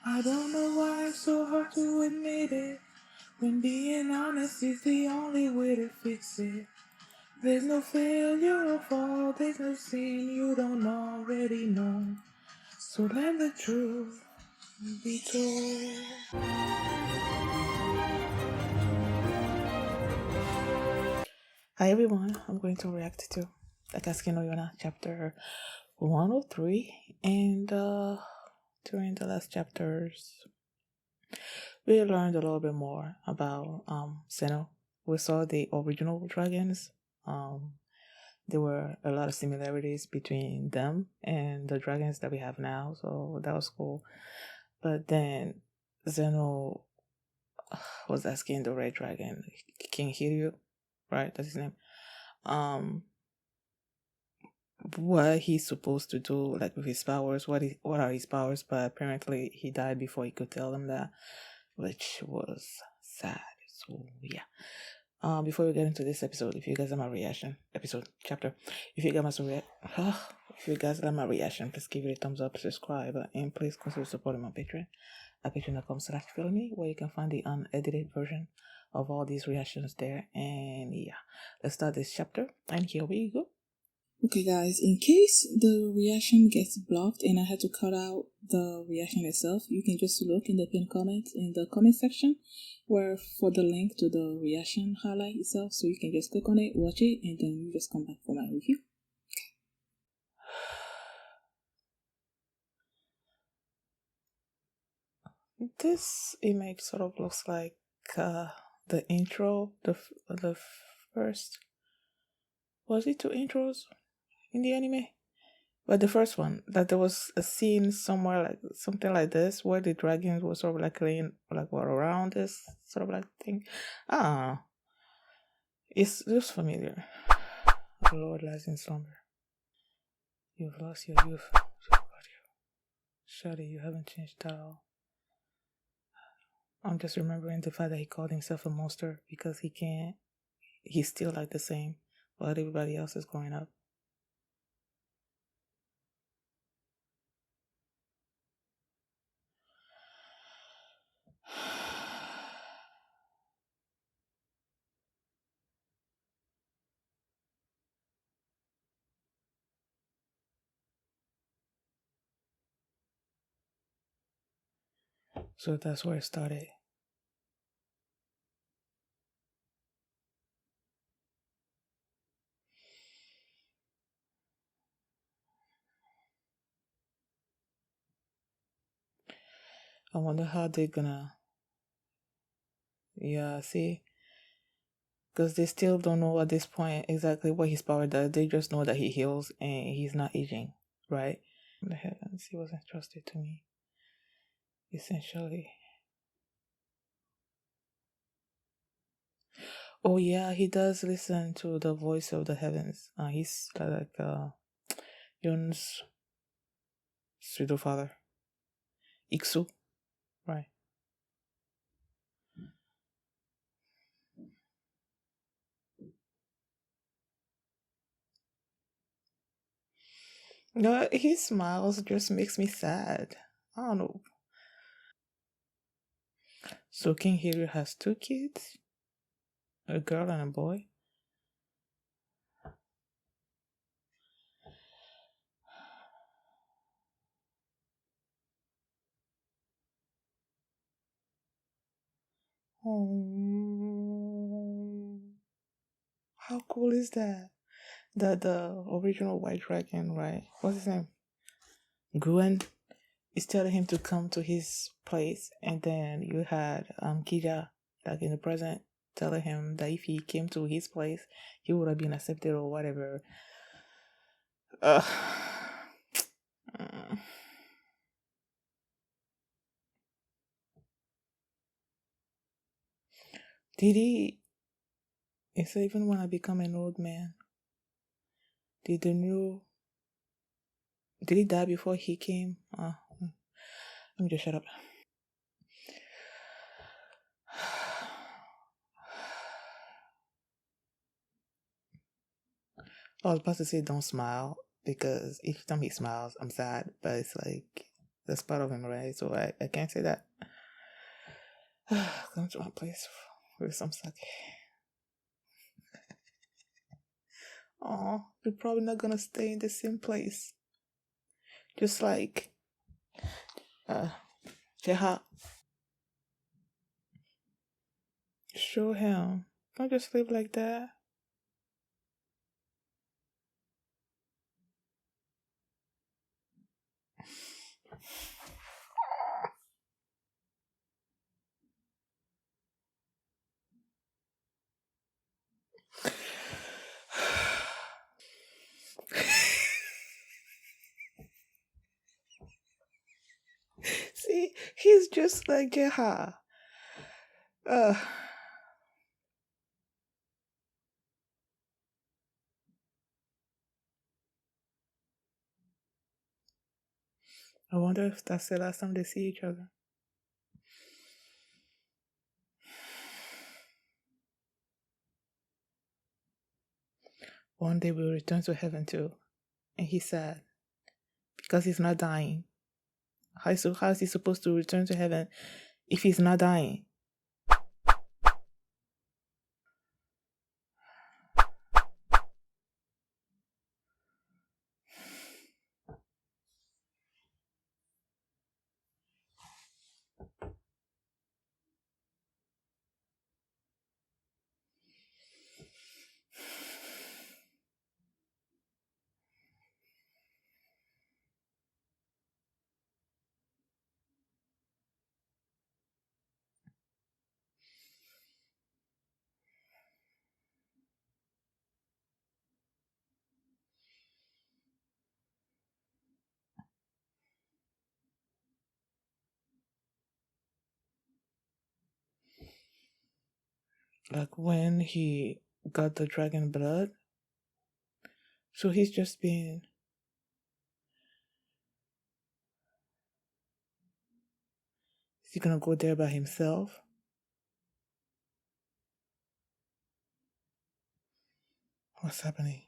I don't know why it's so hard to admit it, when being honest is the only way to fix it. There's no failure or fault, there's no sin you don't already know. So let the truth be told. Hi everyone, I'm going to react to Akatsuki no Yona chapter 103, and during the last chapters we learned a little bit more about Zeno. We saw the original dragons. There were a lot of similarities between them and the dragons that we have now, so that was cool. But then Zeno was asking the red dragon, King Hiryu, right? That's his name. What he's supposed to do, like with his powers, what are his powers? But apparently he died before he could tell them that, which was sad. So yeah. Before we get into this episode, if you guys have my reaction, chapter, if you guys if you guys like my reaction, please give it a thumbs up, subscribe, and please consider supporting my Patreon at patreon.com/feelme, where you can find the unedited version of all these reactions there. And yeah, let's start this chapter, and here we go. Okay guys, in case the reaction gets blocked and I had to cut out the reaction itself, you can just look in the pinned comment in the comment section where for the link to the reaction highlight itself, so you can just click on it, watch it, and then you just come back for my review. This image sort of looks like the intro, the first, was it two intros in the anime? But the first one, that there was a scene somewhere like something like this where the dragons were sort of like laying like what around this sort of like thing. Ah, it's just familiar. The Lord lies in slumber. You've lost your youth. Shuddy, you haven't changed at all. I'm just remembering the fact that he called himself a monster because he can't. He's still like the same while everybody else is growing up. So that's where it started. I wonder how they're gonna. Yeah, see? Because they still don't know at this point exactly what his power does. They just know that he heals and he's not aging, right? The heavens, he was entrusted to me. Essentially. Oh yeah, he does listen to the voice of the heavens. He's like Yon's pseudo father. Iksu, right? No, his smiles just makes me sad. I don't know. So King Hiro has two kids, a girl and a boy. Oh, how cool is that? The original White Dragon, right? What's his name? Guen is telling him to come to his place, and then you had Kija, like in the present, telling him that if he came to his place, he would have been accepted or whatever. Uh, did he? Is even when I become an old man? Did the new? Did he die before he came? Let me just shut up. I was about to say don't smile because each time he smiles, I'm sad, but it's like That's part of him, right? So I can't say that. Come to my place with some sake. Oh, we're probably not gonna stay in the same place. Just like uh Jeha. Show him. Don't just live like that. See, he's just like Jeha. Uh I wonder if that's the last time they see each other. One day we'll return to heaven too. And he's sad because he's not dying. How is he supposed to return to heaven if he's not dying? Like when he got the dragon blood. So he's just been. Is he gonna go there by himself? What's happening?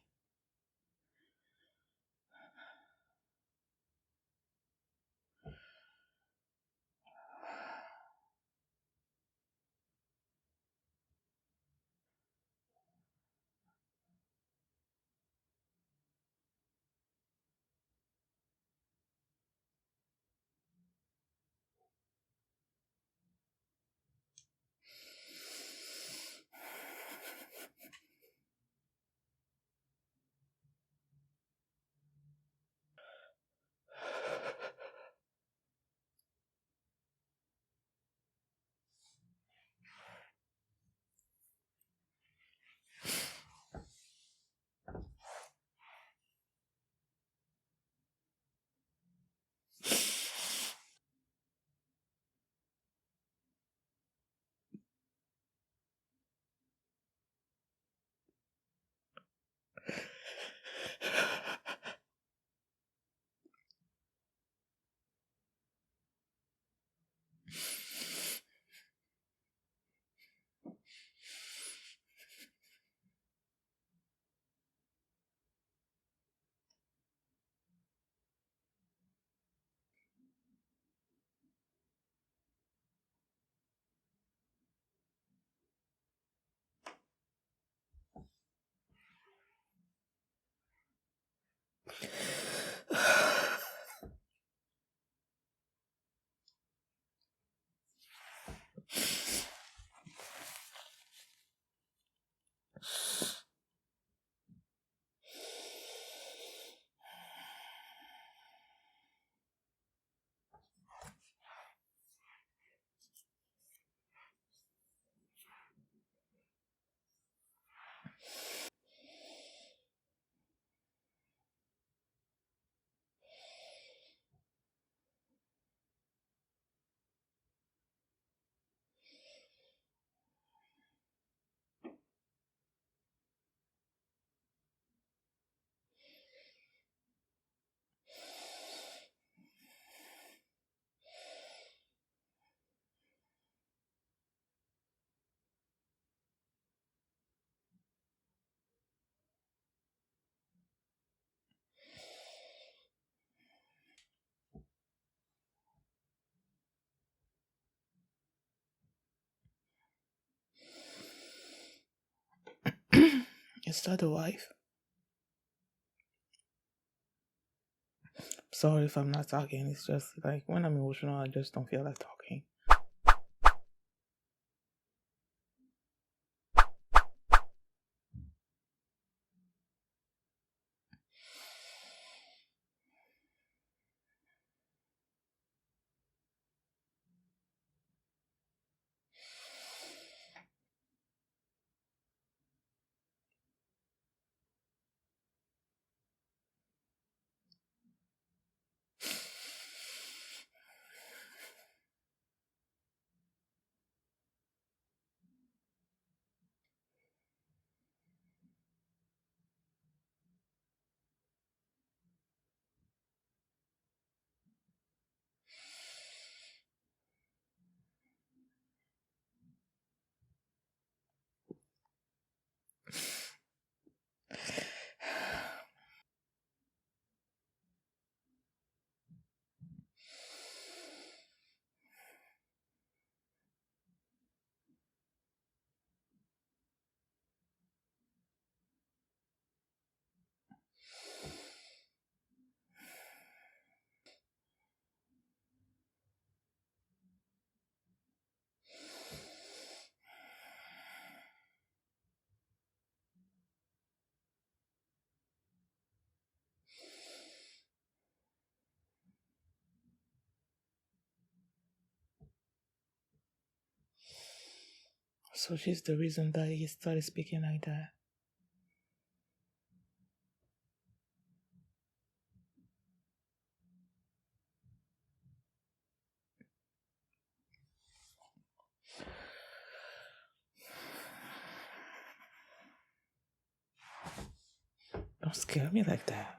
Is that the wife? Sorry if I'm not talking. It's just like when I'm emotional, I just don't feel like talking. So she's the reason that he started speaking like that. Don't scare me like that.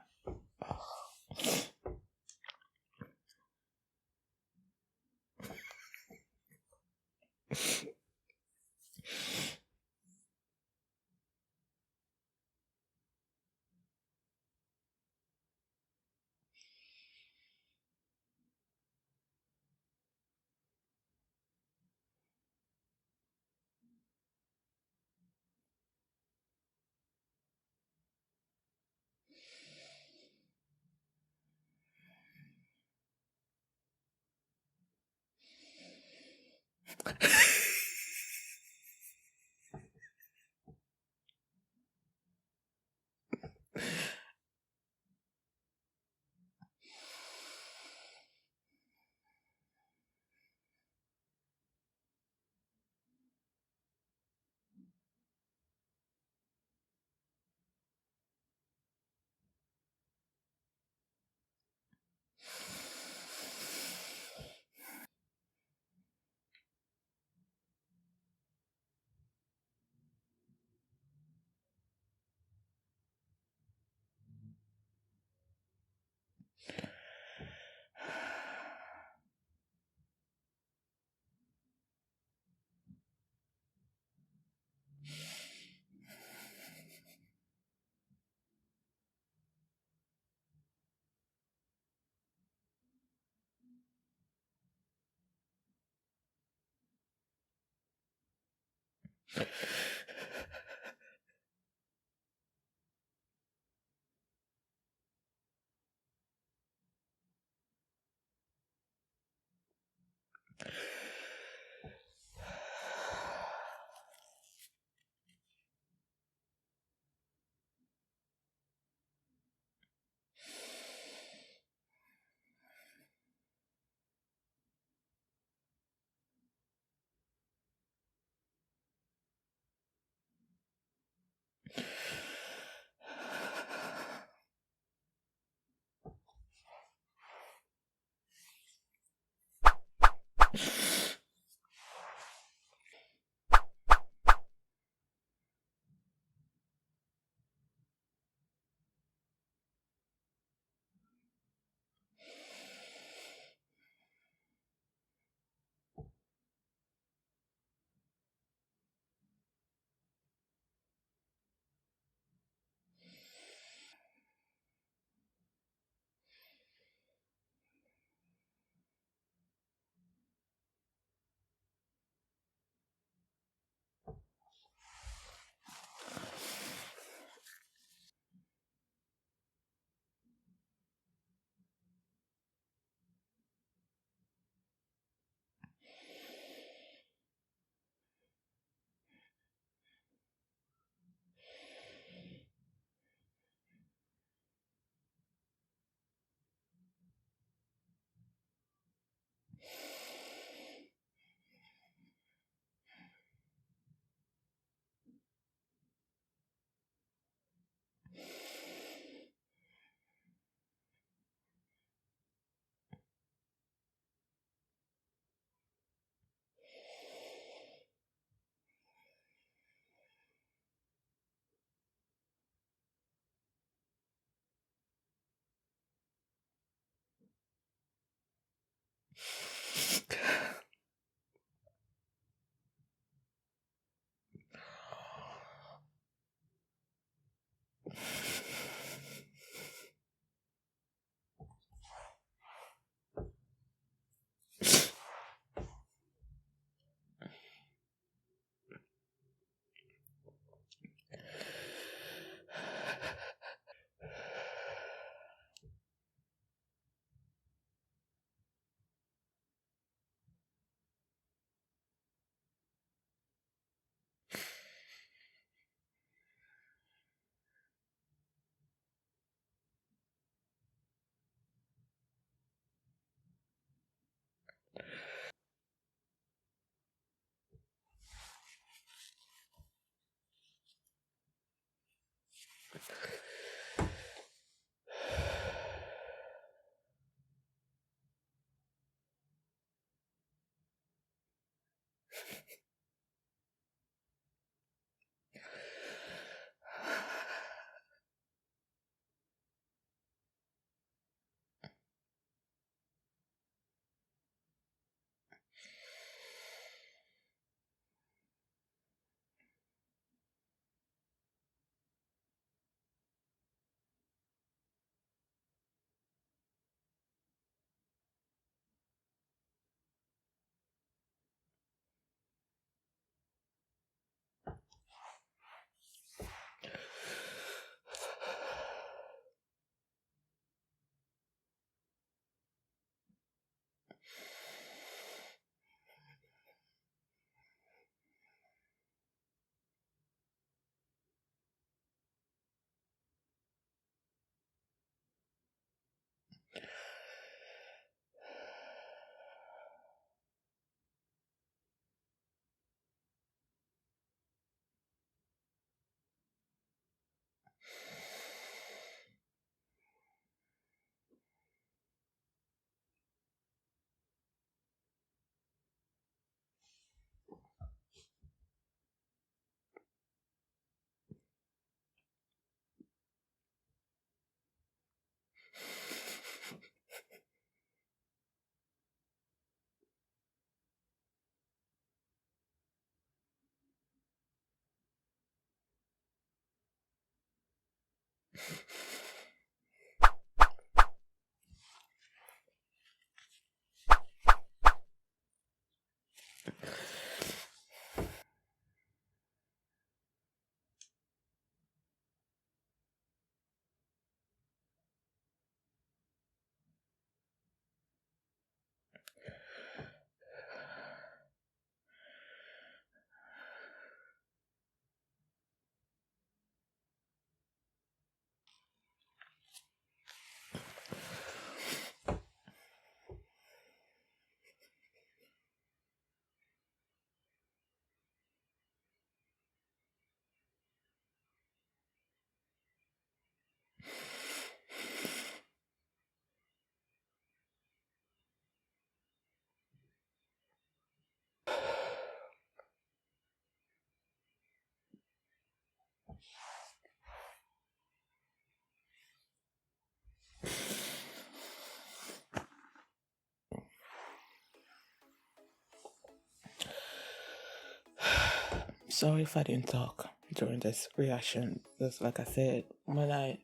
Sorry if I didn't talk during this reaction. Because, like I said, when I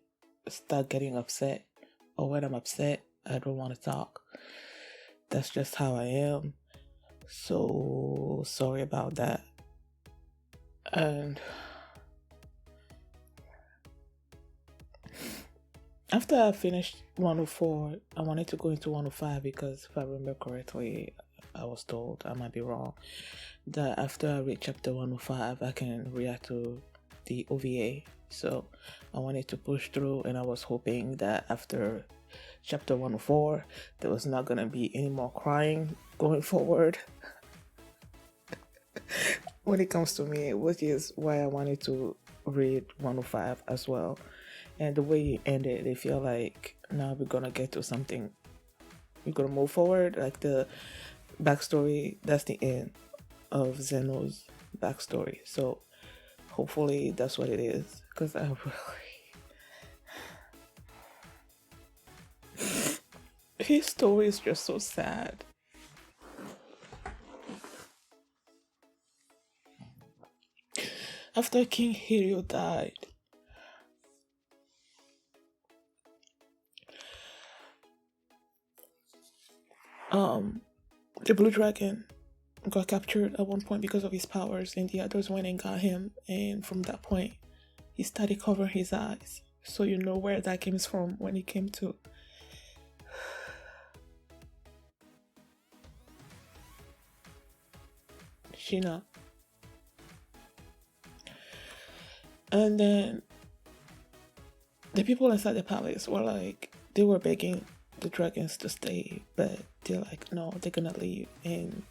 start getting upset or when I'm upset, I don't want to talk. That's just how I am. So, sorry about that. And after I finished 104, I wanted to go into 105 because if I remember correctly, I was told, I might be wrong, that after I read chapter 105, I can react to the OVA. So I wanted to push through, and I was hoping that after chapter 104, there was not going to be any more crying going forward when it comes to me, which is why I wanted to read 105 as well. And the way you ended, I feel like now we're gonna get to something. We're gonna move forward. Like the backstory, that's the end of Zeno's backstory. So hopefully that's what it is. Because I really. His story is just so sad. After King Hiryu died, the blue dragon got captured at one point because of his powers, and the others went and got him. And from that point, he started covering his eyes. So you know where that came from when it came to Shina. And then the people inside the palace were like, they were begging the dragons to stay, but they're like, no, they're gonna leave. And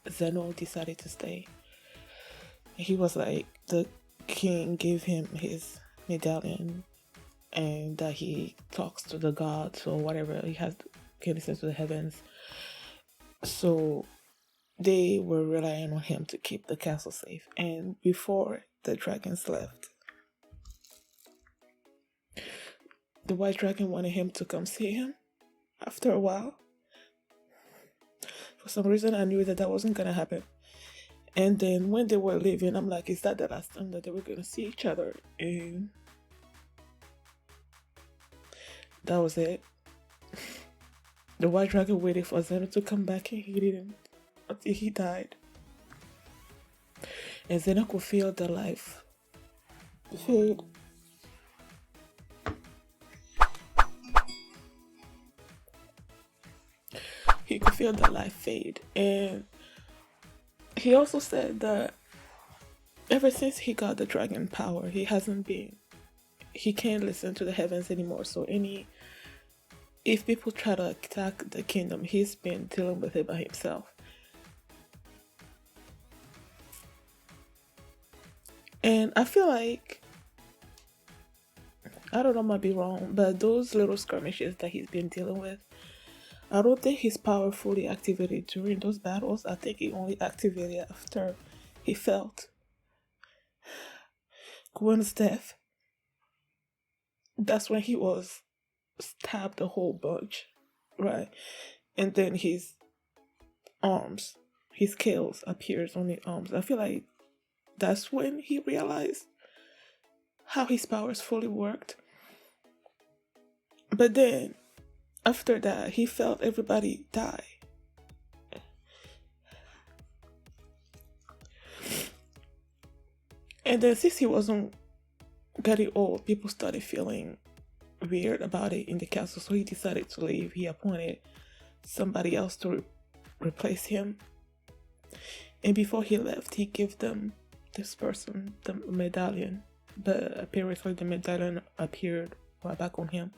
Zeno decided to stay. He was like, the king gave him his medallion, and that he talks to the gods or whatever. He has can listen to the heavens. So they were relying on him to keep the castle safe. And before the dragons left, the white dragon wanted him to come see him after a while. For some reason, I knew that that wasn't gonna happen. And then when they were leaving, I'm like, is that the last time that they were gonna see each other? And that was it. The white dragon waited for Zeno to come back, and he didn't until he died. And Zeno could feel the life fade. He could feel the life fade. And he also said that ever since he got the dragon power, he can't listen to the heavens anymore. So if people try to attack the kingdom, he's been dealing with it by himself. And I feel like, I don't know, I might be wrong, but those little skirmishes that he's been dealing with, I don't think his power fully activated during those battles. I think it only activated after he felt Gwen's death. That's when he was stabbed a whole bunch, right? And then his scales appears on his arms. I feel like that's when he realized how his powers fully worked. But then after that, he felt everybody die. And then since he wasn't getting old, people started feeling weird about it in the castle, so he decided to leave. He appointed somebody else to replace him. And before he left, he gave this person the medallion. But apparently the medallion appeared right back on him.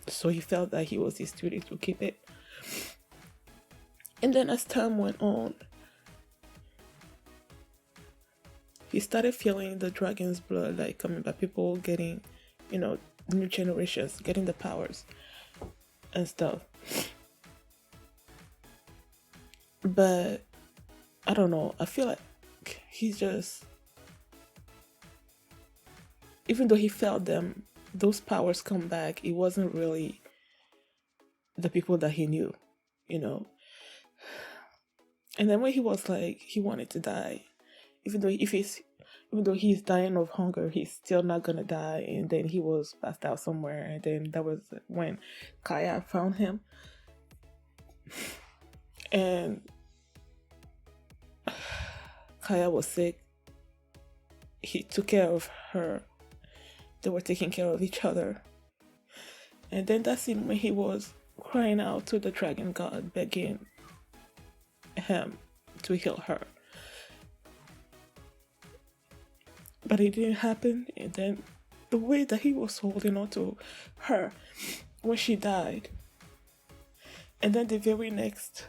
So he felt that he was his duty to keep it. And then as time went on, he started feeling the dragon's blood like coming back. People getting, new generations getting the powers and stuff. But I don't know. I feel like he's just, even though he felt those powers come back, it wasn't really the people that he knew, And then when he was like, he wanted to die, even though he's dying of hunger, he's still not gonna die. And then he was passed out somewhere, and then that was when Kaya found him. And Kaya was sick. He took care of her. They were taking care of each other. And then that scene when he was crying out to the dragon god, begging him to heal her. But it didn't happen. And then the way that he was holding on to her when she died. And then the very next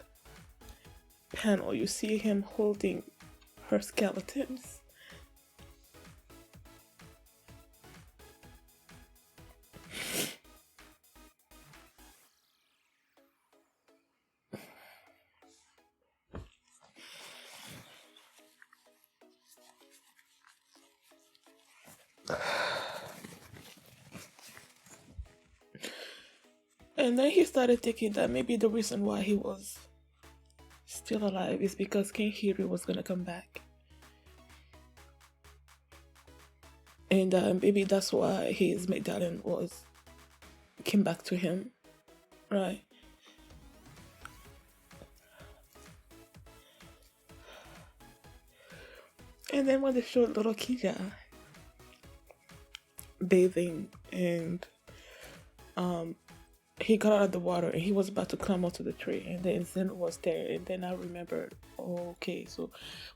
panel, you see him holding her skeletons. And then he started thinking that maybe the reason why he was still alive is because King Hiri was gonna come back. And maybe that's why his medallion came back to him, right? And then when they showed little Kija bathing, and he got out of the water and he was about to climb onto the tree, and then Zeno was there, and then I remembered, okay, so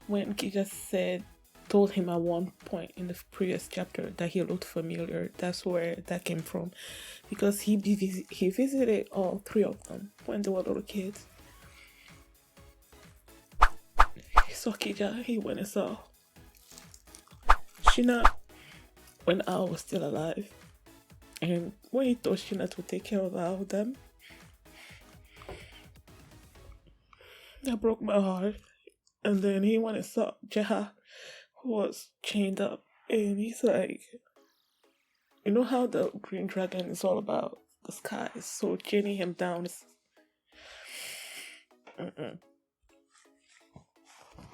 when Kija told him at one point in the previous chapter that he looked familiar, that's where that came from, because he visited all three of them when they were little kids. He saw Kija, he went and saw Shina when Al was still alive. And when he told Shina to take care of all of them, that broke my heart. And then he went and saw Jeha, who was chained up. And he's like, you know how the green dragon is all about the sky, so chaining him down is...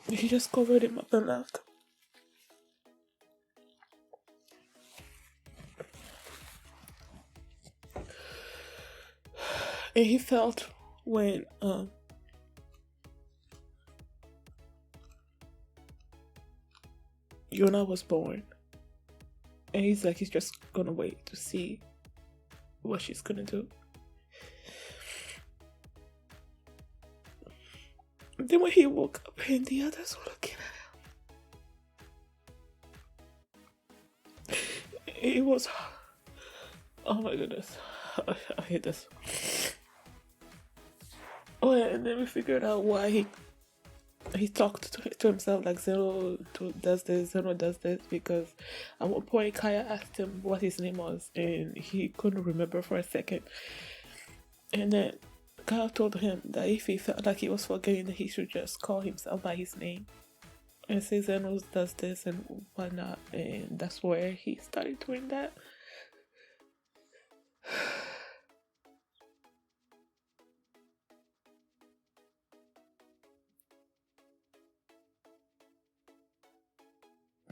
He just covered him up and left. And he felt when Yona was born. And he's like, he's just gonna wait to see what she's gonna do. And then when he woke up and the others were looking at him, it was... Oh my goodness. I hate this. Oh, and then we figured out why he talked to himself like Zeno does this, because at one point Kaya asked him what his name was and he couldn't remember for a second. And then Kaya told him that if he felt like he was forgetting, that he should just call himself by his name and say Zeno does this and whatnot. And that's where he started doing that.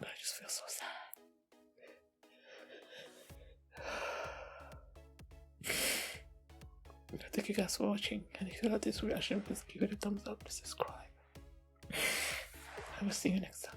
I just feel so sad. Thank you guys for watching, and if you like this reaction, please give it a thumbs up, subscribe. I will see you next time.